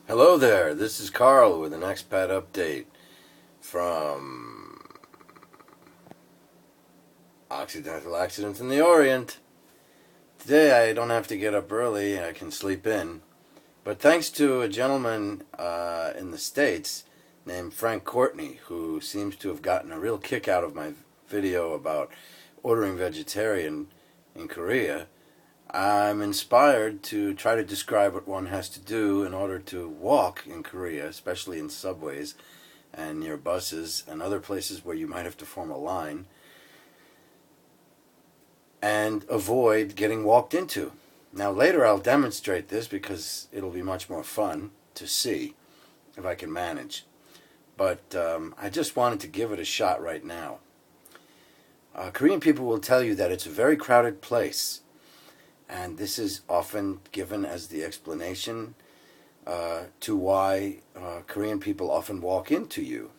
Hello there, this is Carl with an expat update from Occidental Accidents in the Orient. Today I don't have to get up early, I can sleep in. But thanks to a gentleman in the States named Frank Courtney, who seems to have gotten a real kick out of my video about ordering vegetarian in Korea, I'm inspired to try to describe what one has to do in order to walk in Korea, especially in subways and near buses and other places where you might have to form a line, and avoid getting walked into. Now later I'll demonstrate this because it'll be much more fun to see if I can manage. But I just wanted to give it a shot right now. Korean people will tell you that it's a very crowded place. And this is often given as the explanation to why Korean people often walk into you.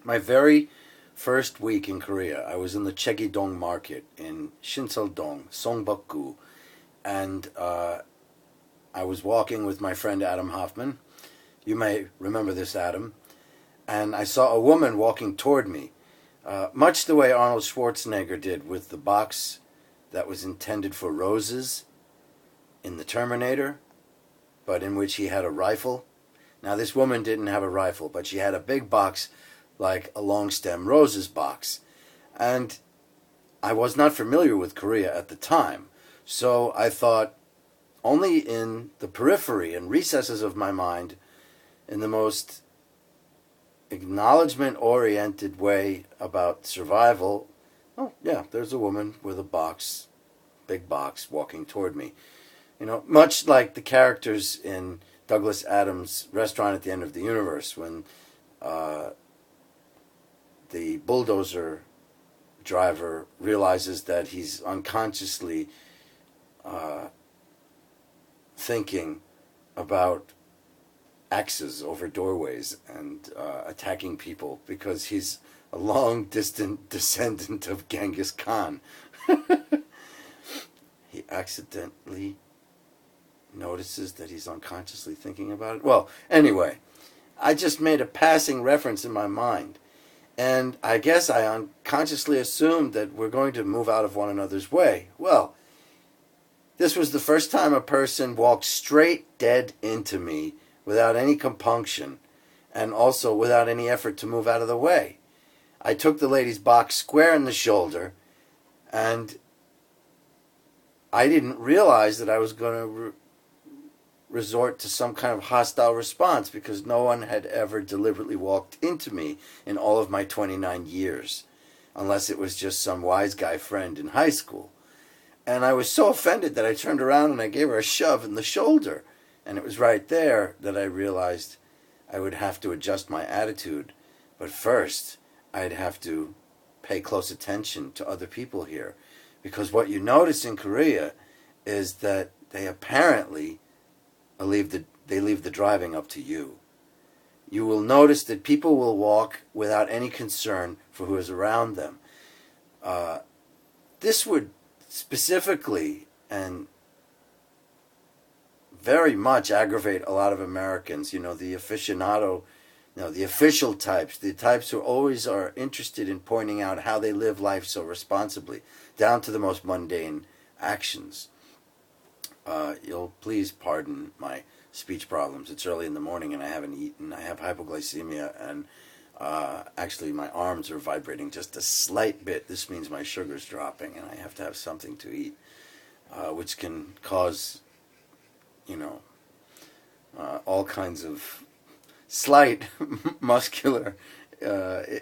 My very first week in Korea, I was in the Cheogye-dong market in Shinseol-dong, Songbuk-gu, and I was walking with my friend Adam Hoffman. You may remember this, Adam. And I saw a woman walking toward me, much the way Arnold Schwarzenegger did with the box that was intended for roses in the Terminator, but in which he had a rifle. Now this woman didn't have a rifle, but she had a big box like a long stem roses box. And I was not familiar with Korea at the time, so I thought only in the periphery and recesses of my mind, in the most acknowledgement-oriented way about survival, oh, yeah, there's a woman with a box, big box, walking toward me. You know, much like the characters in Douglas Adams' Restaurant at the End of the Universe, when the bulldozer driver realizes that he's unconsciously thinking about axes over doorways and attacking people because he's a long-distant descendant of Genghis Khan. He accidentally notices that he's unconsciously thinking about it. Well, anyway, I just made a passing reference in my mind. And I guess I unconsciously assumed that we're going to move out of one another's way. Well, this was the first time a person walked straight dead into me without any compunction and also without any effort to move out of the way. I took the lady's box square in the shoulder, and I didn't realize that I was going to resort to some kind of hostile response because no one had ever deliberately walked into me in all of my 29 years, unless it was just some wise guy friend in high school. And I was so offended that I turned around and I gave her a shove in the shoulder. And it was right there that I realized I would have to adjust my attitude. But first, I'd have to pay close attention to other people here. Because what you notice in Korea is that they apparently leave the driving up to you. You will notice that people will walk without any concern for who is around them. This would specifically and very much aggravate a lot of Americans. You know, the aficionado, the official types, the types who always are interested in pointing out how they live life so responsibly, down to the most mundane actions. You'll please pardon my speech problems. It's early in the morning and I haven't eaten. I have hypoglycemia and actually my arms are vibrating just a slight bit. This means my sugar's dropping and I have to have something to eat, which can cause, all kinds of slight muscular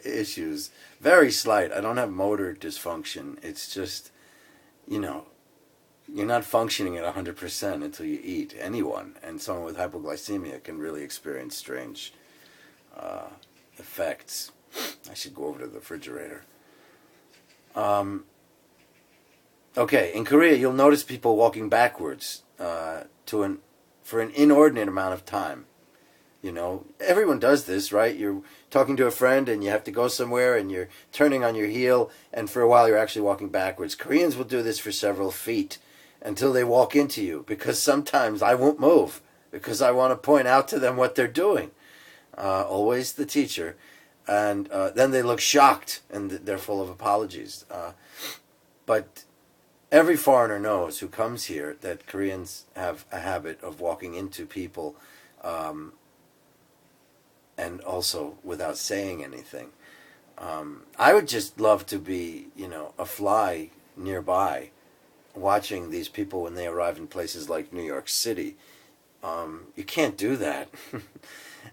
issues. Very slight. I don't have motor dysfunction. It's just, you're not functioning at 100% until you eat. Anyone, and someone with hypoglycemia can really experience strange effects. I should go over to the refrigerator. Okay, in Korea, you'll notice people walking backwards for an inordinate amount of time. Everyone does this, right? You're talking to a friend and you have to go somewhere and you're turning on your heel, and for a while you're actually walking backwards. Koreans will do this for several feet until they walk into you, because sometimes I won't move. because I want to point out to them what they're doing. Always the teacher. And then they look shocked and they're full of apologies. But every foreigner knows who comes here that Koreans have a habit of walking into people and also without saying anything. I would just love to be, a fly nearby watching these people when they arrive in places like New York City. You can't do that.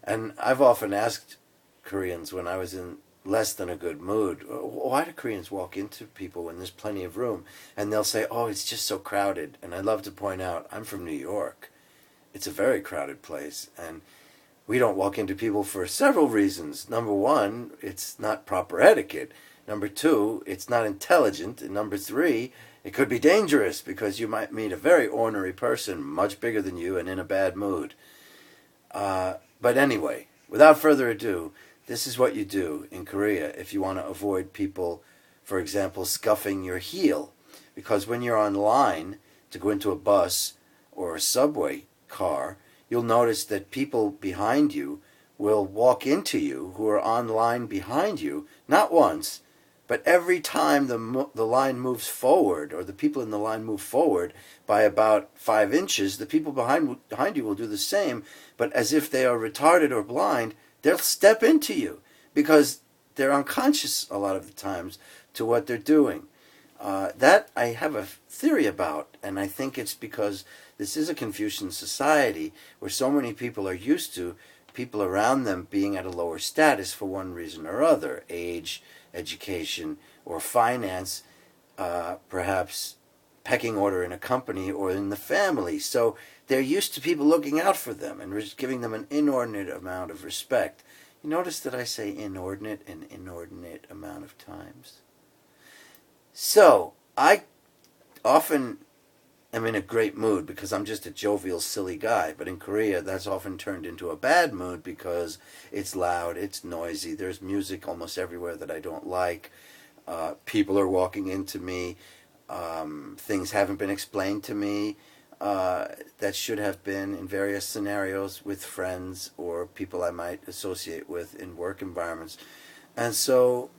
And I've often asked Koreans when I was in less than a good mood, why do Koreans walk into people when there's plenty of room? And they'll say, oh, it's just so crowded. And I love to point out, I'm from New York. It's a very crowded place. And we don't walk into people for several reasons. Number one, it's not proper etiquette. Number two, it's not intelligent. And number three, it could be dangerous because you might meet a very ornery person, much bigger than you and in a bad mood. But anyway, without further ado, this is what you do in Korea if you want to avoid people, for example, scuffing your heel. Because when you're online to go into a bus or a subway car, you'll notice that people behind you will walk into you who are online behind you, not once, but every time the line moves forward, or the people in the line move forward by about 5 inches, the people behind you will do the same, but as if they are retarded or blind, they'll step into you because they're unconscious a lot of the times to what they're doing. That I have a theory about, and I think it's because this is a Confucian society where so many people are used to people around them being at a lower status for one reason or other, age, education, or finance, perhaps pecking order in a company or in the family. So they're used to people looking out for them and giving them an inordinate amount of respect. You notice that I say inordinate an inordinate amount of times? So I often am in a great mood because I'm just a jovial, silly guy. But in Korea, that's often turned into a bad mood because it's loud, it's noisy, there's music almost everywhere that I don't like. People are walking into me. Things haven't been explained to me that should have been in various scenarios with friends or people I might associate with in work environments. And so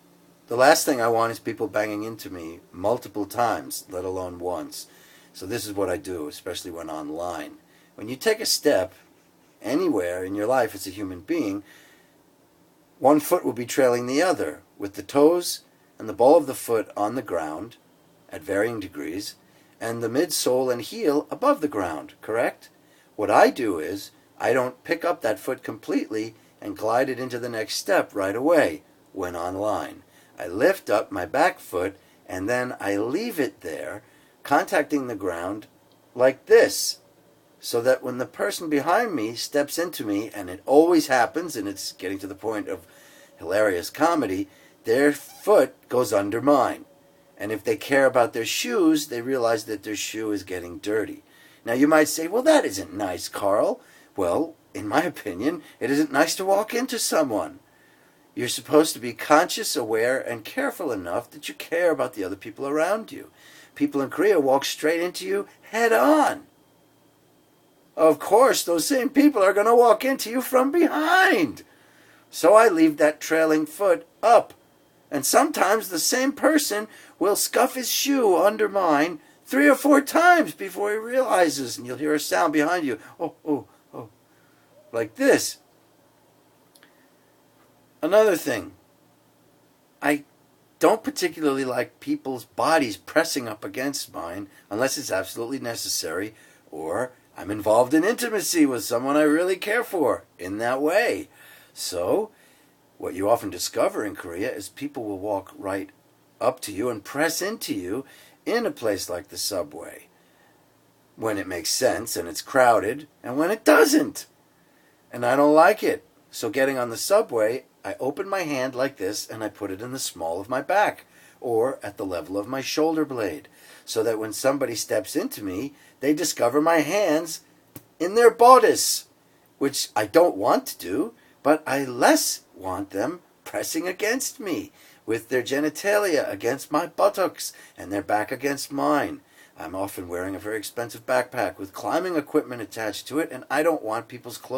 the last thing I want is people banging into me multiple times, let alone once. So this is what I do, especially when online. When you take a step anywhere in your life as a human being, one foot will be trailing the other, with the toes and the ball of the foot on the ground at varying degrees, and the midsole and heel above the ground, correct? What I do is, I don't pick up that foot completely and glide it into the next step right away when online. I lift up my back foot and then I leave it there, contacting the ground like this, so that when the person behind me steps into me, and it always happens, and it's getting to the point of hilarious comedy, their foot goes under mine. And if they care about their shoes, they realize that their shoe is getting dirty. Now you might say, well, that isn't nice, Carl. Well, in my opinion, it isn't nice to walk into someone. You're supposed to be conscious, aware, and careful enough that you care about the other people around you. People in Korea walk straight into you head on. Of course, those same people are going to walk into you from behind. So I leave that trailing foot up. And sometimes the same person will scuff his shoe under mine 3 or 4 times before he realizes, and you'll hear a sound behind you, oh, oh, oh, like this. Another thing, I don't particularly like people's bodies pressing up against mine unless it's absolutely necessary, or I'm involved in intimacy with someone I really care for in that way. So what you often discover in Korea is people will walk right up to you and press into you in a place like the subway, when it makes sense and it's crowded, and when it doesn't. And I don't like it. So getting on the subway, I open my hand like this and I put it in the small of my back, or at the level of my shoulder blade, so that when somebody steps into me, they discover my hands in their bodice, which I don't want to do, but I less want them pressing against me with their genitalia against my buttocks and their back against mine. I'm often wearing a very expensive backpack with climbing equipment attached to it, and I don't want people's clothing